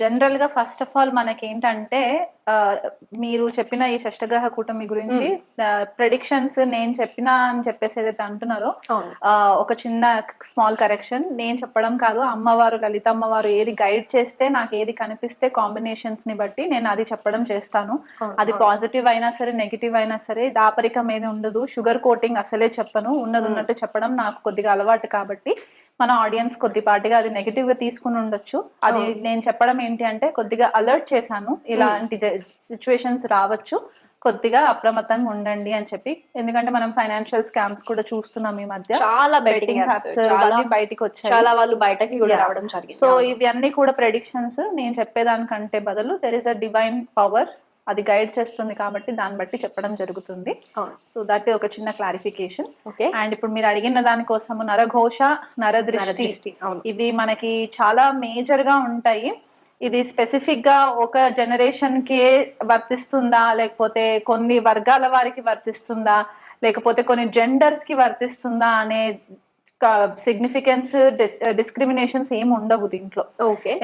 జనరల్‌గా first of all మనకేంటంటే ఆహ్, మీరు చెప్పిన ఈ షష్టగ్రహ కూటమి గురించి ప్రెడిక్షన్స్ నేను చెప్పినా అని చెప్పేసి ఏదైతే అంటున్నారో అవును. ఒక చిన్న స్మాల్ కరెక్షన్. నేను చెప్పడం కాదు. అమ్మవారు లలిత అమ్మవారు ఏది గైడ్ చేస్తే నాకేది కనిపిస్తే కాంబినేషన్స్‌ని బట్టి నేను అది చెప్పడం చేస్తాను. అది పాజిటివ్ అయినా సరే, నెగెటివ్ అయినా సరే దాపరికం ఏది ఉండదు. షుగర్ కోటింగ్ అసలే చెప్పను. ఉన్నదున్నట్టు చెప్పడం నాకు కొద్దిగా అలవాటు కాబట్టి మన ఆడియన్స్ కొద్దిపాటిగా అది నెగెటివ్ గా తీసుకుని ఉండొచ్చు. అది నేను చెప్పడం ఏంటి అంటే కొద్దిగా అలర్ట్ చేశాను. ఇలాంటి సిచ్యువేషన్స్ రావచ్చు, కొద్దిగా అప్రమత్తంగా ఉండండి అని చెప్పి. ఎందుకంటే మనం ఫైనాన్షియల్ స్కామ్స్ కూడా చూస్తున్నాం ఈ మధ్య. చాలా బెట్టింగ్ యాప్స్ బయటికి వచ్చాయి, చాలా వాళ్ళు బయటకి కూడా రావడం జరిగింది. సో ఇవన్నీ కూడా ప్రెడిక్షన్స్. నేను చెప్పేదానికంటే బదులు there is a divine power, అది గైడ్ చేస్తుంది కాబట్టి దాన్ని బట్టి చెప్పడం జరుగుతుంది. సో దట్ ఒక చిన్న క్లారిఫికేషన్. అండ్ ఇప్పుడు మీరు అడిగిన దానికోసము నరఘోష, నరదృష్టి ఇవి మనకి చాలా మేజర్ గా ఉంటాయి. ఇది స్పెసిఫిక్ గా ఒక జనరేషన్ కే వర్తిస్తుందా, లేకపోతే కొన్ని వర్గాల వారికి వర్తిస్తుందా, లేకపోతే కొన్ని జెండర్స్ కి వర్తిస్తుందా అనే సిగ్నిఫికెన్స్ డిస్క్రిమినేషన్స్ ఏమి ఉండవు దీంట్లో.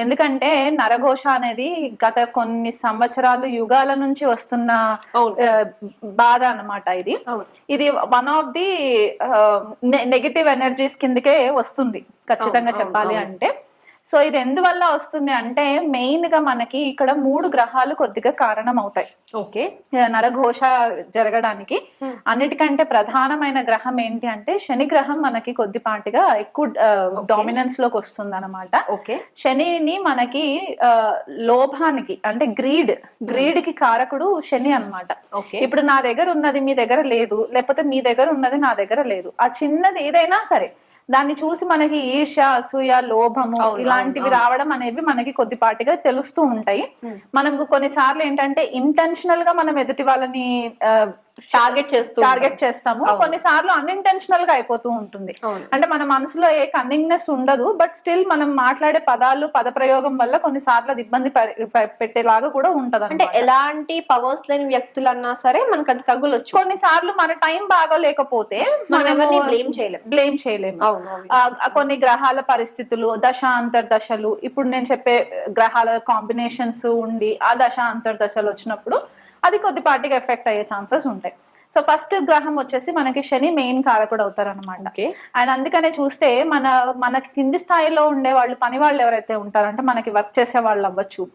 ఎందుకంటే నరఘోష అనేది గత కొన్ని సంవత్సరాలు యుగాల నుంచి వస్తున్న బాధ అన్నమాట. ఇది one of the negative energies కిందకే వస్తుంది ఖచ్చితంగా చెప్పాలి అంటే. సో ఇది ఎందువల్ల వస్తుంది అంటే మెయిన్ గా మనకి ఇక్కడ 3 గ్రహాలు కొద్దిగా కారణం అవుతాయి నరఘోష జరగడానికి. అన్నిటికంటే ప్రధానమైన గ్రహం ఏంటి అంటే శని గ్రహం మనకి కొద్దిపాటిగా ఎక్కువ డామినెన్స్ లోకి వస్తుంది అనమాట. శనిని మనకి లోభానికి అంటే గ్రీడ్ కి కారకుడు శని అన్నమాట. ఇప్పుడు నా దగ్గర ఉన్నది మీ దగ్గర లేదు, లేకపోతే మీ దగ్గర ఉన్నది నా దగ్గర లేదు, ఆ చిన్నది ఏదైనా సరే దాన్ని చూసి మనకి ఈర్ష్య, అసూయ, లోభము ఇలాంటివి రావడం అనేవి మనకి కొద్దిపాటిగా తెలుస్తూ ఉంటాయి. మనకు కొన్నిసార్లు ఏంటంటే ఇంటెన్షనల్ గా మనం ఎదుటి వాళ్ళని టార్గెట్ చేస్తాము, కొన్నిసార్లు అన్ఇంటెన్షనల్ గా అయిపోతూ ఉంటుంది. అంటే మన మనసులో ఏ కన్నింగ్నెస్ ఉండదు, బట్ స్టిల్ మనం మాట్లాడే పద ప్రయోగం వల్ల కొన్నిసార్లు అది ఇబ్బంది పెట్టేలాగా కూడా ఉంటది. అంటే ఎలాంటి పవర్స్ లేని వ్యక్తులన్నా సరే మనకు అది తగులొచ్చు. కొన్నిసార్లు మన టైం బాగోలేకపోతే మనం బ్లేమ్ చేయలేము. కొన్ని గ్రహాల పరిస్థితులు, దశ అంతర్దశలు, ఇప్పుడు నేను చెప్పే గ్రహాల కాంబినేషన్స్ ఉండి ఆ దశ అంతర్దశలు వచ్చినప్పుడు అది కొద్దిపాటిగా ఎఫెక్ట్ అయ్యే ఛాన్సెస్ ఉంటాయి. సో ఫస్ట్ గ్రహం వచ్చేసి మనకి శని మెయిన్ కారకుడు అవుతారు అనమాట. అండ్ అందుకనే చూస్తే మనకి కింది స్థాయిలో ఉండే వాళ్ళు, పని వాళ్ళు ఎవరైతే ఉంటారంటే మనకి వర్క్ చేసే వాళ్ళు అవ్వచ్చు,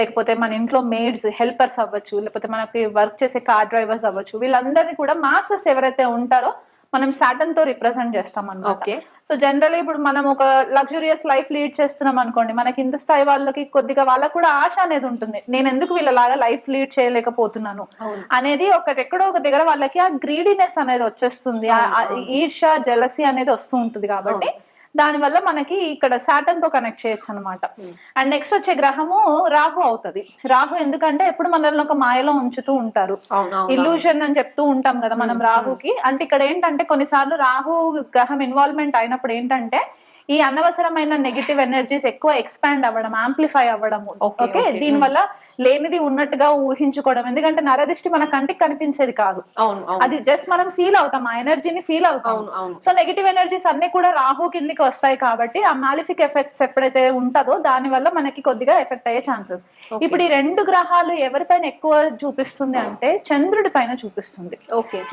లేకపోతే మన ఇంట్లో మేడ్స్ హెల్పర్స్ అవ్వచ్చు, లేకపోతే మనకి వర్క్ చేసే కార్ డ్రైవర్స్ అవ్వచ్చు, వీళ్ళందరినీ కూడా మాస్టర్స్ ఎవరైతే ఉంటారో మనం సాటర్న్ తో రిప్రజెంట్ చేస్తాం అన్నమాట. సో జనరల్లీ ఇప్పుడు మనం ఒక లగ్జూరియస్ లైఫ్ లీడ్ చేస్తున్నాం అనుకోండి, మనకి ఇంత స్థాయి వాళ్ళకి కొద్దిగా వాళ్ళకు కూడా ఆశ అనేది ఉంటుంది, నేను ఎందుకు వీళ్ళలాగా లైఫ్ లీడ్ చేయలేకపోతున్నాను అనేది ఎక్కడో ఒక దగ్గర వాళ్ళకి ఆ గ్రీడీనెస్ అనేది వచ్చేస్తుంది, ఈర్ష, జెలసీ అనేది వస్తూ ఉంటుంది. కాబట్టి దానివల్ల మనకి ఇక్కడ సాటర్న్ తో కనెక్ట్ చేయొచ్చు అనమాట. అండ్ నెక్స్ట్ వచ్చే గ్రహము రాహు అవుతుంది. రాహు ఎందుకంటే ఎప్పుడు మనల్ని ఒక మాయలో ఉంచుతూ ఉంటారు, ఇల్యూషన్ అని చెప్తూ ఉంటాం కదా మనం రాహుకి. అంటే ఇక్కడ ఏంటంటే కొన్నిసార్లు రాహు గ్రహం ఇన్వాల్వ్మెంట్ అయినప్పుడు ఏంటంటే ఈ అనవసరమైన నెగిటివ్ ఎనర్జీస్ ఎక్కువ ఎక్స్పాండ్ అవ్వడం, ఆంప్లిఫై అవ్వడము. ఓకే, దీని వల్ల లేనిది ఉన్నట్టుగా ఊహించుకోవడం. ఎందుకంటే నరదిష్టి మన కంటికి కనిపించేది కాదు, అది జస్ట్ మనం ఫీల్ అవుతాం, ఆ ఎనర్జీని ఫీల్ అవుతాం. సో నెగిటివ్ ఎనర్జీస్ అన్ని కూడా రాహు కిందికి వస్తాయి కాబట్టి ఆ మాలిఫిక్ ఎఫెక్ట్స్ ఎప్పుడైతే ఉంటుందో దాని వల్ల మనకి కొద్దిగా ఎఫెక్ట్ అయ్యే ఛాన్సెస్. ఇప్పుడు ఈ 2 గ్రహాలు ఎవరిపైన ఎక్కువ చూపిస్తుంది అంటే చంద్రుడి పైన చూపిస్తుంది.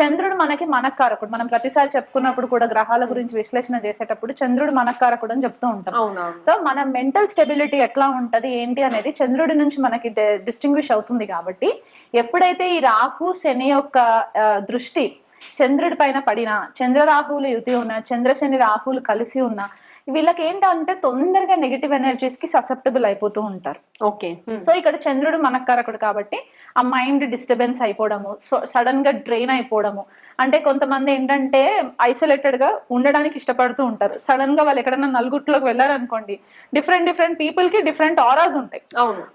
చంద్రుడు మనకి మనకారకుడు. మనం ప్రతిసారి చెప్పుకున్నప్పుడు కూడా గ్రహాల గురించి విశ్లేషణ చేసేటప్పుడు చంద్రుడు మనకారకుడు అని చెప్తూ ఉంటాం. సో మన మెంటల్ స్టెబిలిటీ ఎట్లా ఉంటది ఏంటి అనేది చంద్రుడి నుంచి మనకి డిస్టింగ్విష్ అవుతుంది. కాబట్టి ఎప్పుడైతే ఈ రాహు శని యొక్క దృష్టి చంద్రుడి పైన పడినా, చంద్రరాహువులు యుతి ఉన్నా, చంద్రశని రాహువులు కలిసి ఉన్నా, వీళ్ళకి ఏంటంటే తొందరగా నెగిటివ్ ఎనర్జీస్ కి ససెప్టబుల్ అయిపోతూ ఉంటారు. సో ఇక్కడ చంద్రుడు మనకారకుడు కాబట్టి ఆ మైండ్ డిస్టర్బెన్స్ అయిపోవడము, సడన్ గా డ్రైన్ అయిపోవడము. అంటే కొంతమంది ఏంటంటే ఐసోలేటెడ్ గా ఉండడానికి ఇష్టపడుతూ ఉంటారు. సడన్ గా వాళ్ళు ఎక్కడైనా నలుగుట్లోకి వెళ్ళారనుకోండి, డిఫరెంట్ పీపుల్ కి డిఫరెంట్ ఆరాస్ ఉంటాయి.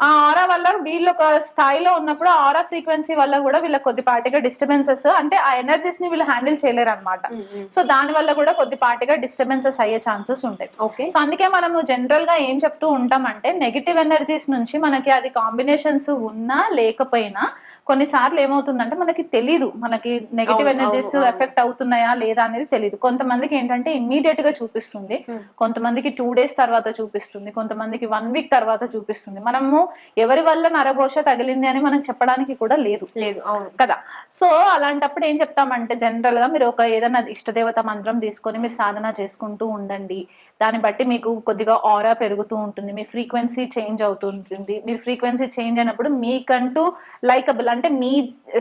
ఆ ఆరా వల్ల వీళ్ళు ఒక స్థాయిలో ఉన్నప్పుడు ఆ ఆరా ఫ్రీక్వెన్సీ వల్ల కూడా వీళ్ళకి కొద్దిపాటిగా డిస్టర్బెన్సెస్, అంటే ఆ ఎనర్జీస్ ని వీళ్ళు హ్యాండిల్ చేయలేరు అనమాట. సో దాని వల్ల కూడా కొద్దిపాటిగా డిస్టర్బెన్సెస్ అయ్యే ఛాన్సెస్ ఉంటాయి. సో అందుకే మనము జనరల్ గా ఏం చెప్తూ ఉంటామంటే నెగిటివ్ ఎనర్జీస్ నుంచి మనకి అది కాంబినేషన్స్ ఉన్నా లేకపోయినా కొన్నిసార్లు ఏమవుతుందంటే మనకి తెలీదు, మనకి నెగిటివ్ ఎనర్జీస్ ఎఫెక్ట్ అవుతున్నాయా లేదా అనేది తెలియదు. కొంతమందికి ఏంటంటే ఇమ్మీడియట్ గా చూపిస్తుంది, కొంతమందికి 2 days తర్వాత చూపిస్తుంది, కొంతమందికి 1 week తర్వాత చూపిస్తుంది. మనము ఎవరి వల్ల నరఘోష తగిలింది అని మనం చెప్పడానికి కూడా లేదు కదా. సో అలాంటప్పుడు ఏం చెప్తామంటే జనరల్ గా మీరు ఏదైనా ఇష్టదేవత మంత్రం తీసుకొని మీరు సాధన చేసుకుంటూ ఉండండి. దాన్ని బట్టి మీకు కొద్దిగా ఆరా పెరుగుతూ ఉంటుంది, మీ ఫ్రీక్వెన్సీ చేంజ్ అవుతుంటుంది. మీరు ఫ్రీక్వెన్సీ చేంజ్ అయినప్పుడు మీకంటూ లైకబుల్ అంటే మీ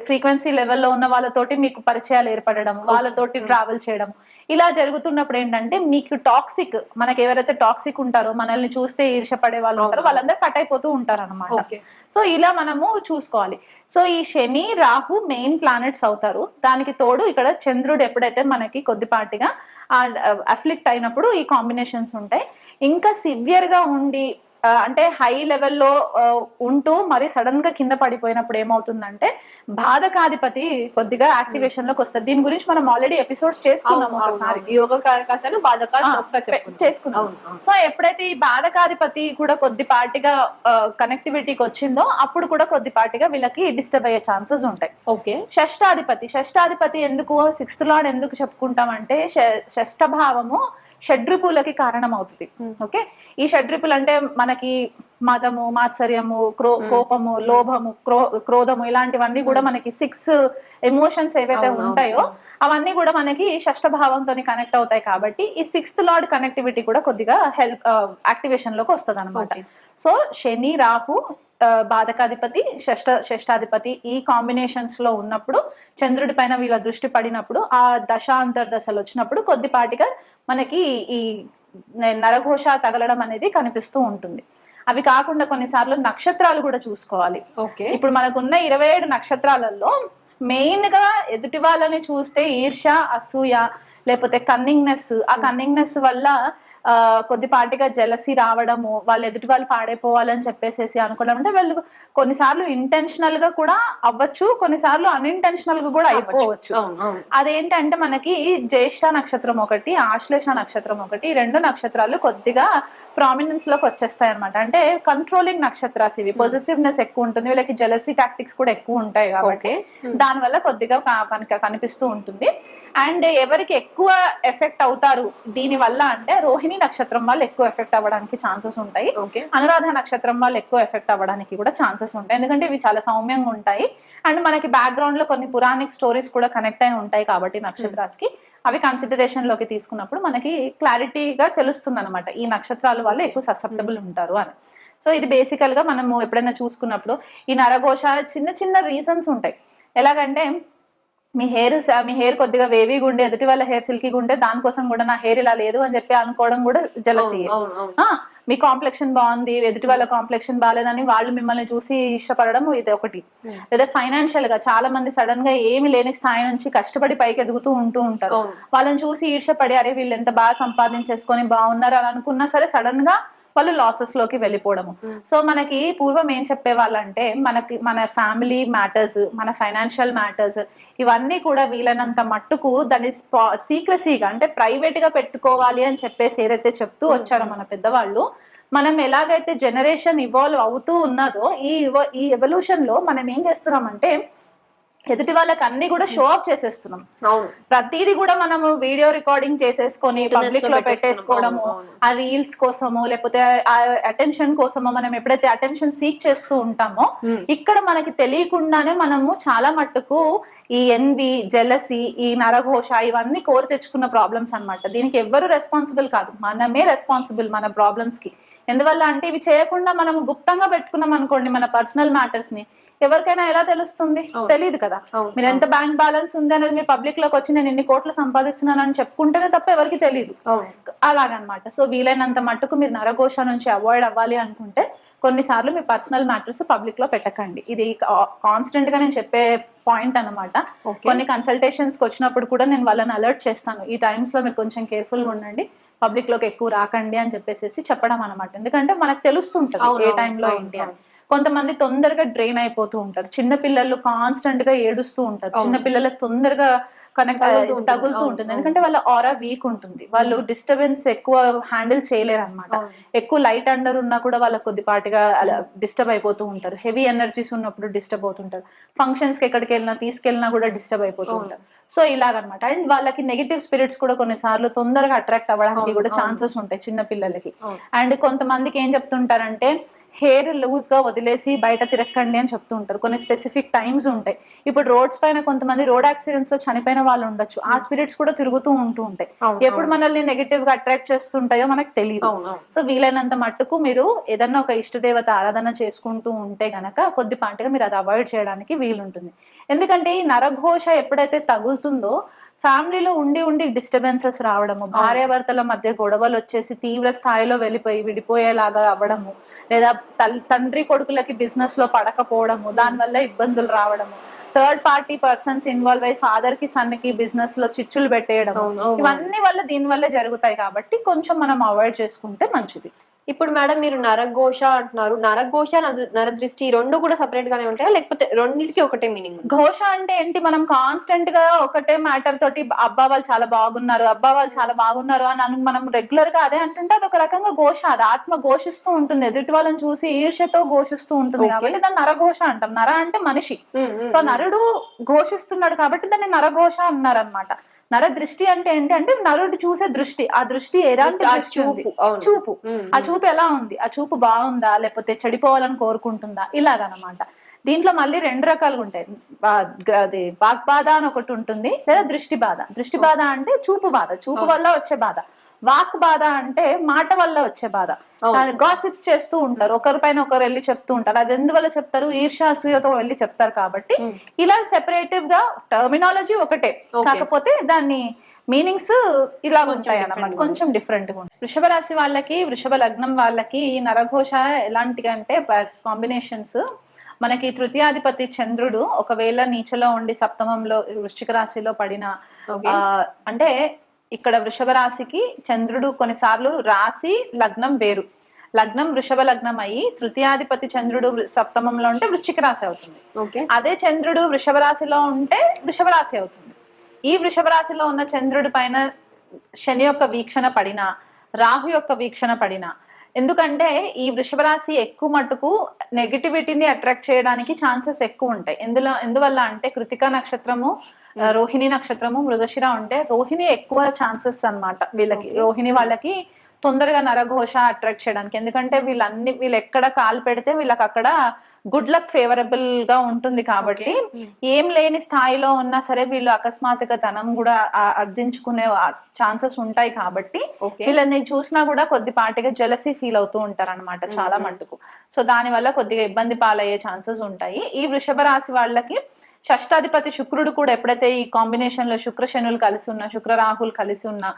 ఫ్రీక్వెన్సీ లెవెల్లో ఉన్న వాళ్ళతోటి మీకు పరిచయాలు ఏర్పడడం, వాళ్ళతోటి ట్రావెల్ చేయడం, ఇలా జరుగుతున్నప్పుడు ఏంటంటే మీకు టాక్సిక్, మనకి ఎవరైతే టాక్సిక్ ఉంటారో, మనల్ని చూస్తే ఈర్షపడే వాళ్ళు ఉంటారో వాళ్ళందరూ కట్ అయిపోతూ ఉంటారు అనమాట. సో ఇలా మనము చూసుకోవాలి. సో ఈ శని రాహు మెయిన్ ప్లానెట్స్ అవుతారు. దానికి తోడు ఇక్కడ చంద్రుడు ఎప్పుడైతే మనకి కొద్దిపాటిగా అఫ్లిక్ట్ అయినప్పుడు ఈ కాంబినేషన్స్ ఉంటాయి. ఇంకా సివియర్ గా ఉండి అంటే హై లెవెల్లో ఉంటూ మరి సడన్ గా కింద పడిపోయినప్పుడు ఏమవుతుందంటే బాధకాధిపతి కొద్దిగా యాక్టివేషన్ లోకి వస్తుంది. దీని గురించి మనం ఆల్రెడీ ఎపిసోడ్స్ చేసుకున్నాం ఒకసారి, చేసుకున్నాం. సో ఎప్పుడైతే ఈ బాధకాధిపతి కూడా కొద్దిపాటిగా కనెక్టివిటీకి వచ్చిందో అప్పుడు కూడా కొద్దిపాటిగా వీళ్ళకి డిస్టర్బ్ అయ్యే ఛాన్సెస్ ఉంటాయి. షష్టాధిపతి ఎందుకు 6th లార్డ్ ఎందుకు చెప్పుకుంటామంటే షష్ఠ భావము షడ్రిపులకి కారణం అవుతుంది. ఓకే, ఈ షడ్రిపులు అంటే మనకి మదము, మాత్సర్యము, కోపము, లోభము, క్రోధము ఇలాంటివన్నీ కూడా మనకి 6 ఎమోషన్స్ ఏవైతే ఉంటాయో అవన్నీ కూడా మనకి షష్ఠ భావంతో కనెక్ట్ అవుతాయి. కాబట్టి ఈ 6th లార్డ్ కనెక్టివిటీ కూడా కొద్దిగా యాక్టివేషన్ లోకి వస్తుంది అనమాట. సో శని రాహు బాధకాధిపతి షష్టాధిపతి ఈ కాంబినేషన్స్ లో ఉన్నప్పుడు చంద్రుడి పైన వీళ్ళ దృష్టి పడినప్పుడు ఆ దశాంతర్దశలు వచ్చినప్పుడు కొద్దిపాటిగా మనకి ఈ నరఘోష తగలడం అనేది కనిపిస్తూ ఉంటుంది. అవి కాకుండా కొన్నిసార్లు నక్షత్రాలు కూడా చూసుకోవాలి. ఇప్పుడు మనకున్న 27 నక్షత్రాలలో మెయిన్ గా ఎదుటి వాళ్ళని చూస్తే ఈర్ష, అసూయ, లేకపోతే కన్నింగ్నెస్, ఆ కన్నింగ్నెస్ వల్ల కొద్దిపాటిగా జలసి రావడము, వాళ్ళు ఎదుటి వాళ్ళు పాడైపోవాలని చెప్పేసి అనుకోవడం. అంటే వాళ్ళు కొన్నిసార్లు ఇంటెన్షనల్ గా కూడా అవ్వచ్చు, కొన్నిసార్లు అన్ఇంటెన్షనల్ గా కూడా అయిపోవచ్చు. అదేంటంటే మనకి జ్యేష్ఠ నక్షత్రం ఒకటి, ఆశ్లేష నక్షత్రం ఒకటి, 2 నక్షత్రాలు కొద్దిగా ప్రామినెన్స్ లోకి వచ్చేస్తాయి అనమాట. అంటే కంట్రోలింగ్ నక్షత్రాలు ఇవి, పొజిటివ్నెస్ ఎక్కువ ఉంటుంది, వీళ్ళకి జెలసీ టాక్టిక్స్ కూడా ఎక్కువ ఉంటాయి కాబట్టి దానివల్ల కొద్దిగా కనిపిస్తూ ఉంటుంది. అండ్ ఎవరికి ఎక్కువ ఎఫెక్ట్ అవుతారు దీని వల్ల అంటే రోహిణి నక్షత్రం వాళ్ళు ఎక్కువ ఎఫెక్ట్ అవ్వడానికి ఛాన్సెస్ ఉంటాయి, అనురాధ నక్షత్రం వాళ్ళు ఎక్కువ ఎఫెక్ట్ అవ్వడానికి కూడా ఛాన్సెస్ ఉంటాయి. ఎందుకంటే ఇవి చాలా సౌమ్యంగా ఉంటాయి అండ్ మనకి బ్యాక్గ్రౌండ్ లో కొన్ని పురాణిక్ స్టోరీస్ కూడా కనెక్ట్ అయి ఉంటాయి కాబట్టి నక్షత్రాలకి అవి కన్సిడరేషన్ లోకి తీసుకున్నప్పుడు మనకి క్లారిటీగా తెలుస్తుంది అనమాట ఈ నక్షత్రాల వాళ్ళు ఎక్కువ ససెప్టబుల్ ఉంటారు అని. సో ఇది బేసికల్ గా మనము ఎప్పుడైనా చూసుకున్నప్పుడు ఈ నరఘోష చిన్న చిన్న రీజన్స్ ఉంటాయి. ఎలాగంటే మీ హెయిర్ కొద్దిగా వేవీగా ఉండి ఎదుటి వాళ్ళ హెయిర్ సిల్కీగా ఉంటే దానికోసం కూడా నా హెయిర్ ఇలా లేదు అని చెప్పి అనుకోవడం కూడా జెలసీ. మీ కాంప్లెక్షన్ బాగుంది, ఎదుటి వాళ్ళ కాంప్లెక్షన్ బాగాలేదని వాళ్ళు మిమ్మల్ని చూసి ఇష్టపడడం ఇది ఒకటి. లేదా ఫైనాన్షియల్ గా చాలా మంది సడన్ గా ఏమి లేని స్థాయి నుంచి కష్టపడి పైకి ఎదుగుతూ ఉంటారు. వాళ్ళని చూసి ఈర్షపడి అరే వీళ్ళు ఎంత బాగా సంపాదించేసుకొని బాగున్నారు అని అనుకున్నా సరే సడన్ గా వాళ్ళు లాసెస్ లోకి వెళ్ళిపోవడము. సో మనకి పూర్వం ఏం చెప్పేవాళ్ళంటే మన ఫ్యామిలీ మ్యాటర్స్, మన ఫైనాన్షియల్ మ్యాటర్స్ ఇవన్నీ కూడా వీలైనంత మట్టుకు దాన్ని సీక్రసీగా అంటే ప్రైవేట్ గా పెట్టుకోవాలి అని చెప్పేసి ఏదైతే చెప్తూ వచ్చారో మన పెద్దవాళ్ళు, మనం ఎలాగైతే జనరేషన్ ఇవాల్వ్ అవుతూ ఉన్నదో ఈ ఎవల్యూషన్ లో మనం ఏం చేస్తున్నామంటే ఎదుటి వాళ్ళకి అన్ని కూడా షో ఆఫ్ చేసేస్తున్నాం. ప్రతిదీ కూడా మనము వీడియో రికార్డింగ్ చేసేసుకొని పబ్లిక్ లో పెట్టేసుకోవడము, ఆ రీల్స్ కోసమో లేకపోతే ఆ అటెన్షన్ కోసమో మనం ఎప్పుడైతే అటెన్షన్ సీక్ చేస్తూ ఉంటామో ఇక్కడ మనకి తెలియకుండానే మనము చాలా మట్టుకు ఈ ఎన్వి, జెలసీ, ఈ నరఘోష ఇవన్నీ కోరి తెచ్చుకున్న ప్రాబ్లమ్స్ అన్నమాట. దీనికి ఎవ్వరు రెస్పాన్సిబుల్ కాదు, మనమే రెస్పాన్సిబుల్ మన ప్రాబ్లమ్స్ కి. ఎందువల్ల అంటే ఇవి చేయకుండా మనం గుప్తంగా పెట్టుకున్నాం అనుకోండి మన పర్సనల్ మ్యాటర్స్ ని, ఎవరికైనా ఎలా తెలుస్తుంది? తెలియదు కదా. మీరు ఎంత బ్యాంక్ బ్యాలెన్స్ ఉంది అనేది మీ పబ్లిక్ లోకి వచ్చి నేను ఇన్ని కోట్లు సంపాదిస్తున్నాను అని చెప్పుకుంటేనే తప్ప ఎవరికి తెలియదు. అలాగనమాట. సో వీలైనంత మట్టుకు మీరు నరఘోష నుంచి అవాయిడ్ అవ్వాలి అనుకుంటే కొన్నిసార్లు మీ పర్సనల్ మ్యాటర్స్ పబ్లిక్ లో పెట్టకండి. ఇది కాన్స్టెంట్ గా నేను చెప్పే పాయింట్ అనమాట. కొన్ని కన్సల్టేషన్స్ కి వచ్చినప్పుడు కూడా నేను వాళ్ళని అలర్ట్ చేస్తాను, ఈ టైమ్స్ లో మీరు కొంచెం కేర్ఫుల్ గా ఉండండి, పబ్లిక్ లోకి ఎక్కువ రాకండి అని చెప్పేసి చెప్పడం అనమాట. ఎందుకంటే మనకు తెలుస్తుంటది ఏ టైంలో ఏంటి అని. కొంతమంది తొందరగా డ్రైన్ అయిపోతూ ఉంటారు. చిన్న పిల్లలు కాన్స్టెంట్ గా ఏడుస్తూ ఉంటారు. చిన్న పిల్లలకు తొందరగా తగులుతూ ఉంటుంది. ఎందుకంటే వాళ్ళ ఆరా వీక్ ఉంటుంది. వాళ్ళు డిస్టర్బెన్స్ ఎక్కువ హ్యాండిల్ చేయలేరు అనమాట. ఎక్కువ లైట్ అండర్ ఉన్నా కూడా వాళ్ళకి కొద్దిపాటిగా డిస్టర్బ్ అయిపోతూ ఉంటారు. హెవీ ఎనర్జీస్ ఉన్నప్పుడు డిస్టర్బ్ అవుతుంటారు. ఫంక్షన్స్ కి ఎక్కడికి వెళ్ళినా తీసుకెళ్ళినా కూడా డిస్టర్బ్ అయిపోతూ ఉంటారు. సో ఇలాగనమాట. అండ్ వాళ్ళకి నెగిటివ్ స్పిరిట్స్ కూడా కొన్నిసార్లు తొందరగా అట్రాక్ట్ అవ్వడానికి కూడా ఛాన్సెస్ ఉంటాయి చిన్న పిల్లలకి. అండ్ కొంతమందికి ఏం చెప్తుంటారంటే హెయిర్ లూజ్ గా వదిలేసి బయట తిరక్కండి అని చెప్తూ ఉంటారు. కొన్ని స్పెసిఫిక్ టైమ్స్ ఉంటాయి. ఇప్పుడు రోడ్స్ పైన కొంతమంది రోడ్ యాక్సిడెంట్స్ లో చనిపోయిన వాళ్ళు ఉండొచ్చు. ఆ స్పిరిట్స్ కూడా తిరుగుతూ ఉంటూ ఉంటాయి. ఎప్పుడు మనల్ని నెగిటివ్ గా అట్రాక్ట్ చేస్తుంటాయో మనకు తెలియదు. సో వీలైనంత మట్టుకు మీరు ఏదన్నా ఒక ఇష్టదేవత ఆరాధన చేసుకుంటూ ఉంటే గనక కొద్దిపాటిగా మీరు అది అవాయిడ్ చేయడానికి వీలుంటుంది. ఎందుకంటే ఈ నరఘోష ఎప్పుడైతే తగులుతుందో ఫ్యామిలీలో ఉండి ఉండి డిస్టర్బెన్సెస్ రావడము, భార్యాభర్తల మధ్య గొడవలు వచ్చేసి తీవ్ర స్థాయిలో వెళ్ళిపోయి విడిపోయేలాగా అవ్వడము, లేదా తండ్రి కొడుకులకి బిజినెస్ లో పడకపోవడము, దానివల్ల ఇబ్బందులు రావడము, థర్డ్ పార్టీ పర్సన్స్ ఇన్వాల్వ్ అయ్యి ఫాదర్ కి సన్ కి బిజినెస్ లో చిచ్చులు పెట్టేయడం, ఇవన్నీ వల్ల దీని వల్ల జరుగుతాయి. కాబట్టి కొంచెం మనం అవాయిడ్ చేసుకుంటే మంచిది. ఇప్పుడు మేడం మీరు నరఘోష అంటున్నారు. నరఘోష, నరదృష్టి రెండు కూడా సెపరేట్ గానే ఉంటాయా, లేకపోతే రెండింటికి ఒకటే మీనింగ్? ఘోష అంటే ఏంటి? మనం కాన్స్టెంట్ గా ఒకటే మ్యాటర్ తోటి అబ్బా వాళ్ళు చాలా బాగున్నారు, అబ్బా వాళ్ళు చాలా బాగున్నారు అని మనం రెగ్యులర్ గా అదే అంటుంటే అది ఒక రకంగా ఘోష. అది ఆత్మ ఘోషిస్తూ ఉంటుంది, ఎదుటి వాళ్ళని చూసి ఈర్ష్యతో ఘోషిస్తూ ఉంటుంది. కాబట్టి దాన్ని నరఘోష అంటాం. నర అంటే మనిషి. సో నరుడు ఘోషిస్తున్నాడు కాబట్టి దాన్ని నరఘోష అన్నారు అనమాట. నర దృష్టి అంటే ఏంటి అంటే నరుడు చూసే దృష్టి. ఆ దృష్టి ఎలాంటి చూపు, ఆ చూపు ఎలా ఉంది, ఆ చూపు బాగుందా లేకపోతే చెడిపోవాలని కోరుకుంటుందా, ఇలాగనమాట. దీంట్లో మళ్ళీ 2 రకాలుగా ఉంటాయి. అది వాగ్బాధ అని ఒకటి ఉంటుంది, లేదా దృష్టి బాధ. దృష్టి బాధ అంటే చూపు బాధ, చూపు వల్ల వచ్చే బాధ. వాక్ బాధ అంటే మాట వల్ల వచ్చే బాధ. గాసిప్స్ చేస్తూ ఉంటారు, ఒకరిపైన ఒకరు వెళ్ళి చెప్తూ ఉంటారు. అది ఎందువల్ల చెప్తారు? ఈర్ష్య అసూయతో వెళ్ళి చెప్తారు. కాబట్టి ఇలా సెపరేటివ్ గా టర్మినాలజీ ఒకటే, కాకపోతే దాన్ని మీనింగ్స్ ఇలా ఉంటాయి అన్నమాట, కొంచెం డిఫరెంట్ గా ఉంటాయి. వృషభ రాశి వాళ్ళకి, వృషభ లగ్నం వాళ్ళకి ఈ నరఘోష ఎలాంటిగా అంటే కాంబినేషన్స్. మనకి తృతీయాధిపతి చంద్రుడు ఒకవేళ నీచలో ఉండి సప్తమంలో వృశ్చిక రాశిలో పడిన, అంటే ఇక్కడ వృషభ రాశికి చంద్రుడు కొన్నిసార్లు రాశి లగ్నం వేరు. లగ్నం వృషభ లగ్నం అయ్యి తృతీయాధిపతి చంద్రుడు సప్తమంలో ఉంటే వృశ్చిక రాశి అవుతుంది. అదే చంద్రుడు వృషభ రాశిలో ఉంటే వృషభ రాశి అవుతుంది. ఈ వృషభ రాశిలో ఉన్న చంద్రుడి పైన శని యొక్క వీక్షణ పడిన, రాహు యొక్క వీక్షణ పడిన, ఎందుకంటే ఈ వృషభ రాశి ఎక్కువ మట్టుకు నెగిటివిటీని అట్రాక్ట్ చేయడానికి ఛాన్సెస్ ఎక్కువ ఉంటాయి. ఎందువల్ల అంటే కృతికా నక్షత్రము, రోహిణి నక్షత్రము, మృగశిర ఉంటే రోహిణి ఎక్కువ ఛాన్సెస్ అన్నమాట వీళ్ళకి. రోహిణి వాళ్ళకి తొందరగా నరఘోష అట్రాక్ట్ చేయడానికి. ఎందుకంటే వీళ్ళు ఎక్కడ కాలు పెడితే వీళ్ళకి అక్కడ గుడ్ లక్ ఫేవరబుల్ గా ఉంటుంది. కాబట్టి ఏం లేని స్థాయిలో ఉన్నా సరే వీళ్ళు అకస్మాత్తుగా ధనం కూడా అర్థించుకునే ఛాన్సెస్ ఉంటాయి. కాబట్టి వీళ్ళని చూసినా కూడా కొద్దిపాటిగా జెలసీ ఫీల్ అవుతూ ఉంటారు అనమాట చాలా మట్టుకు. సో దాని వల్ల కొద్దిగా ఇబ్బంది పాలయ్యే ఛాన్సెస్ ఉంటాయి. ఈ వృషభ రాశి వాళ్ళకి షష్టాధిపతి శుక్రుడు కూడా ఎప్పుడైతే ఈ కాంబినేషన్ లో శుక్ర శనులు కలిసి ఉన్నా, శుక్ర రాహులు కలిసి ఉన్నా,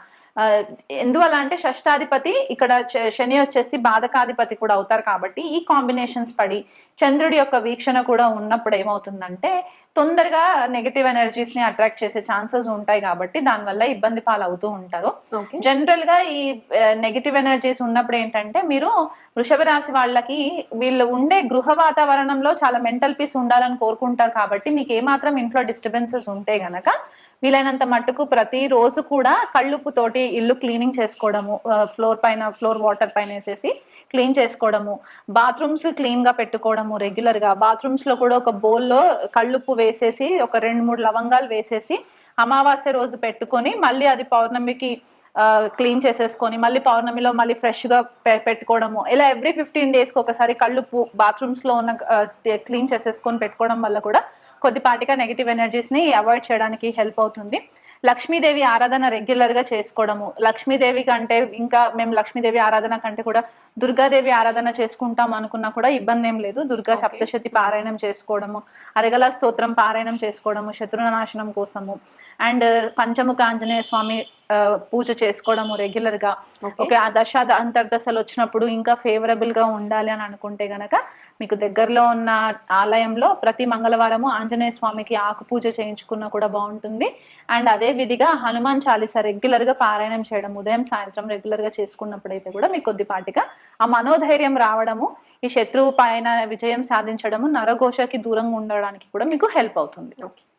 ఎందువల్ల అంటే షష్టాధిపతి ఇక్కడ శని వచ్చేసి బాధకాధిపతి కూడా అవుతారు. కాబట్టి ఈ కాంబినేషన్స్ పడి చంద్రుడి యొక్క వీక్షణ కూడా ఉన్నప్పుడు ఏమవుతుందంటే తొందరగా నెగటివ్ ఎనర్జీస్ ని అట్రాక్ట్ చేసే ఛాన్సెస్ ఉంటాయి. కాబట్టి దానివల్ల ఇబ్బంది పాలు అవుతూ ఉంటారు. జనరల్ గా ఈ నెగటివ్ ఎనర్జీస్ ఉన్నప్పుడు ఏంటంటే మీరు వృషభ రాశి వాళ్ళకి వీళ్ళు ఉండే గృహ వాతావరణంలో చాలా మెంటల్ పీస్ ఉండాలని కోరుకుంటారు. కాబట్టి మీకు ఏమాత్రం ఇంట్లో డిస్టర్బెన్సెస్ ఉంటే గనక వీలైనంత మట్టుకు ప్రతి రోజు కూడా కళ్ళుప్పు తోటి ఇల్లు క్లీనింగ్ చేసుకోవడము, ఫ్లోర్ వాటర్ పైన వేసేసి క్లీన్ చేసుకోవడము, బాత్రూమ్స్ క్లీన్ గా పెట్టుకోవడము రెగ్యులర్ గా. బాత్రూమ్స్ లో కూడా ఒక బౌల్లో కళ్ళుప్పు వేసేసి ఒక 2-3 లవంగాలు వేసేసి అమావాస్య రోజు పెట్టుకొని మళ్ళీ అది పౌర్ణమికి క్లీన్ చేసేసుకొని మళ్ళీ పౌర్ణమిలో మళ్ళీ ఫ్రెష్ గా పెట్టుకోవడము. ఇలా ఎవ్రీ 15 days కి ఒకసారి కళ్ళుప్పు బాత్రూమ్స్ లో ఉన్న క్లీన్ చేసేసుకొని పెట్టుకోవడం వల్ల కూడా కొద్దిపాటిగా నెగిటివ్ ఎనర్జీస్ ని అవాయిడ్ చేయడానికి హెల్ప్ అవుతుంది. లక్ష్మీదేవి ఆరాధన రెగ్యులర్ గా చేసుకోవడము. లక్ష్మీదేవి కంటే ఇంకా మేము లక్ష్మీదేవి ఆరాధన కంటే కూడా దుర్గాదేవి ఆరాధన చేసుకుంటాం అనుకున్నా కూడా ఇబ్బంది ఏం లేదు. దుర్గా సప్తశతి పారాయణం చేసుకోవడము, అరగల స్తోత్రం పారాయణం చేసుకోవడము శత్రునాశనం కోసము, అండ్ పంచముఖ ఆంజనేయ స్వామి పూజ చేసుకోవడము రెగ్యులర్ గా. ఓకే, ఆ అంతర్దశలు వచ్చినప్పుడు ఇంకా ఫేవరబుల్ గా ఉండాలి అని అనుకుంటే గనక మీకు దగ్గరలో ఉన్న ఆలయంలో ప్రతి మంగళవారము ఆంజనేయ స్వామికి ఆకు పూజ చేయించుకున్నా కూడా బాగుంటుంది. అండ్ అదే విధిగా హనుమాన్ చాలీసా రెగ్యులర్ గా పారాయణం చేయడం ఉదయం సాయంత్రం రెగ్యులర్ గా చేసుకున్నప్పుడైతే కూడా మీకు కొద్దిపాటిగా ఆ మనోధైర్యం రావడము, ఈ శత్రువు పైన విజయం సాధించడము, నరఘోషకి దూరంగా ఉండడానికి కూడా మీకు హెల్ప్ అవుతుంది.